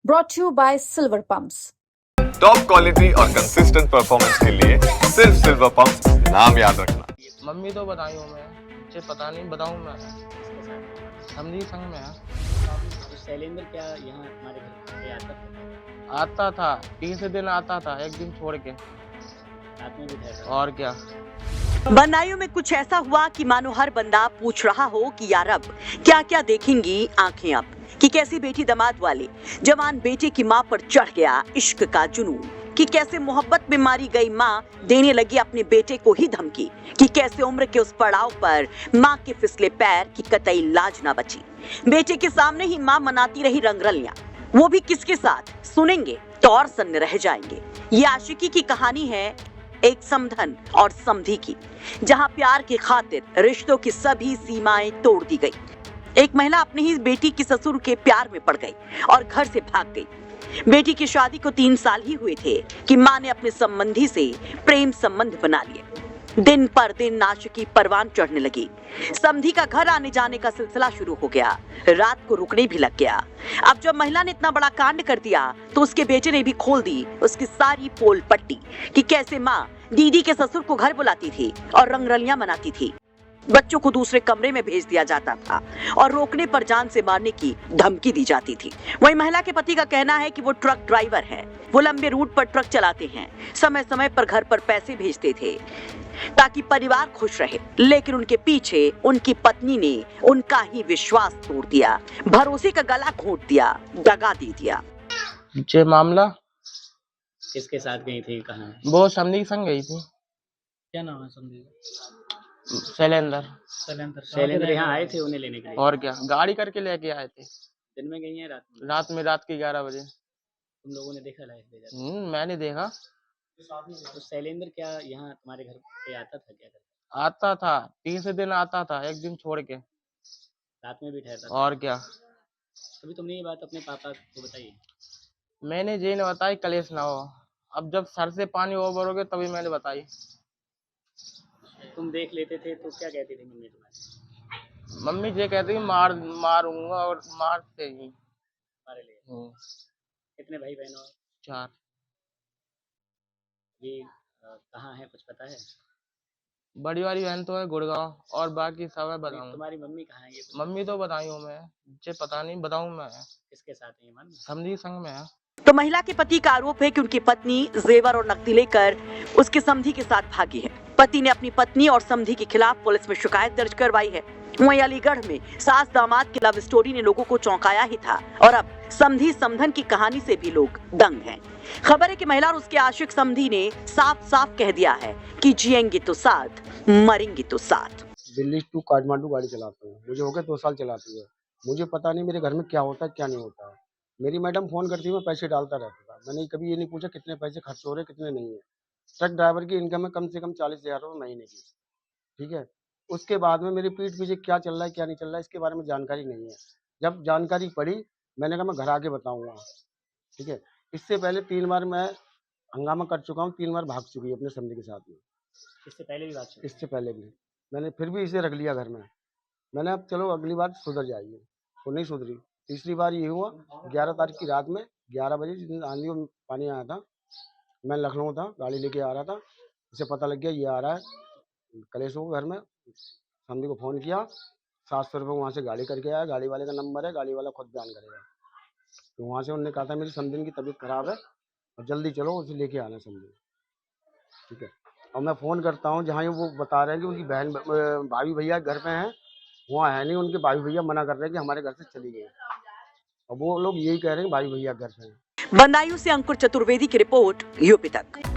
brought to you by Silver Pumps. Top quality और consistent performance के लिए सिर्फ सिल्वर पंप नाम याद रखना। मम्मी तो बताई हूँ मैं, मुझे पता नहीं बताऊँ मैं। समझी संग में है। तो शैलेंद्र क्या यहाँ हमारे घर पे आता था? आता था, 30 दिन आता था, एक दिन छोड़ के। रात में भी था। और क्या। बंदाइयों में कुछ ऐसा हुआ कि मानो हर बंदा पूछ रहा हो कि यार अब क्या क्या देखेंगी आंखें अब, कि कैसी बेटी दामाद वाले जवान बेटे की माँ पर चढ़ गया इश्क का जुनून, कि कैसे मोहब्बत में मारी गई माँ देने लगी अपने बेटे को ही धमकी, कि कैसे उम्र के उस पड़ाव पर माँ के फिसले पैर की कतई लाज ना बची। बेटे के सामने ही माँ मनाती रही रंगरलियां, वो भी किसके साथ, सुनेंगे तो और सन्न रह जाएंगे। ये आशिकी की कहानी है एक समधन और समधी की, जहां प्यार की खातिर रिश्तों की सभी सीमाएं तोड़ दी गई। एक महिला अपनी ही बेटी के ससुर के प्यार में पड़ गई और घर से भाग गई। बेटी की शादी को 3 साल ही हुए थे कि मां ने अपने संबंधी से प्रेम संबंध बना लिए। दिन पर दिन आशिकी परवान चढ़ने लगी। समधी का घर आने जाने का सिलसिला शुरू हो गया, रात को रुकने भी लग गया। अब जब महिला ने इतना बड़ा कांड कर दिया तो उसके बेटे ने भी खोल दी उसकी सारी पोल पट्टी, कि कैसे माँ दीदी के ससुर को घर बुलाती थी और रंगरलियां मनाती थी, बच्चों को दूसरे कमरे में भेज दिया जाता था और रोकने पर जान से मारने की धमकी दी जाती थी। वहीं महिला के पति का कहना है कि वो ट्रक ड्राइवर है, वो लंबे रूट पर ट्रक चलाते हैं, समय समय पर घर पर पैसे भेजते थे ताकि परिवार खुश रहे, लेकिन उनके पीछे उनकी पत्नी ने उनका ही विश्वास तोड़ दिया, भरोसे का गला घोंट दिया, दगा दे दिया। ये मामला किसके साथ गई थी, कहाँ? वो समधी के संग गई थी। क्या नाम है समधी? शैलेंद्र। शैलेंद्र यहाँ आए थे उन्हें लेने के लिए? और क्या, गाड़ी करके लेके आए थे। दिन में गई है रात में? रात के 11 बजे। तुम लोगों ने देखा लाइफ ले जाते? मैंने देखा। तो शैलेंद्र क्या यहाँ तुम्हारे घर पे आता था, क्या करता? आता था, 30 दिन आता था, एक दिन छोड़ के। रात में भी ठहरता था? और क्या। कभी तुमने ये बात अपने पापा को बताई? मैंने ये नहीं बताई, कलेश ना हो। अब जब सर से पानी ओवर हो गया तभी मैंने बताई। तुम देख लेते थे तो क्या कहती थी मम्मी तुम्हारी? मम्मी ये कहती मारूंगा और मारते ही। हमारे लिए कितने भाई बहन हो? 4। ये कहाँ है, कुछ पता है? बड़ी वाली बहन तो है गुड़गांव और बाकी सब है बताऊं। तुम्हारी मम्मी कहाँ है? ये मम्मी तो बताई हूँ मैं, मुझे पता नहीं बताऊं मैं। किसके साथ है ये मान? समझी संग में है। तो महिला के पति का आरोप है कि उनकी पत्नी जेवर और नकदी लेकर उसके समधी के साथ भागी है। पति ने अपनी पत्नी और समधी के खिलाफ पुलिस में शिकायत दर्ज करवाई है। वहीं अलीगढ़ में सास दामाद की लव स्टोरी ने लोगों को चौंकाया ही था और अब समधी समधन की कहानी से भी लोग दंग हैं। खबर है कि महिला और उसके आशिक समधी ने साफ साफ कह दिया है कि जिएंगे तो साथ, मरेंगे तो साथ। दिल्ली टू काठमांडू गाड़ी चलाता हूँ, मुझे हो गए 2 साल चलाती है। मुझे पता नहीं मेरे घर में क्या होता है क्या नहीं होता है। मेरी मैडम फोन करती है, मैं पैसे डालता रहता था। मैंने कभी ये नहीं पूछा कितने पैसे खर्च हो रहे कितने नहीं है। ट्रक ड्राइवर की इनकम है कम से कम 40,000 रुपये महीने की, ठीक है। उसके बाद में मेरी पीठ पीछे क्या चल रहा है क्या नहीं चल रहा है इसके बारे में जानकारी नहीं है। जब जानकारी पड़ी मैंने कहा मैं घर आके बताऊँगा, ठीक है। इससे पहले 3 बार मैं हंगामा कर चुका हूँ, 3 बार भाग चुकी है अपने समधी के साथ में। इससे पहले भी बात? इससे पहले भी मैंने फिर भी इसे रख लिया घर में। मैंने अब चलो अगली बार सुधर जाएगी, वो नहीं सुधरी। तीसरी बार ये हुआ 11 तारीख की रात में 11 बजे, जिस दिन आंधी और पानी आया था, मैं लखनऊ था, गाड़ी लेके आ रहा था। उसे पता लग गया ये आ रहा है कलेश हो घर में। समधी को फ़ोन किया, 700 रुपये वहाँ से गाड़ी करके आया। गाड़ी वाले का नंबर है, गाड़ी वाला खुद बयान करेगा। तो वहाँ से उन्होंने कहा था मेरी समधी की तबीयत खराब है और जल्दी चलो उसे लेके आना समधी, ठीक है। और मैं फ़ोन करता हूँ जहाँ वो बता रहे हैं कि उनकी बहन भाभी भैया घर पे हैं, वहाँ है नहीं। उनके भाई भैया मना कर रहे हैं कि हमारे घर से चली गई, और वो लोग यही कह रहे हैं भाई भैया घर पे हैं। बंदायूं से अंकुर चतुर्वेदी की रिपोर्ट, यूपी तक।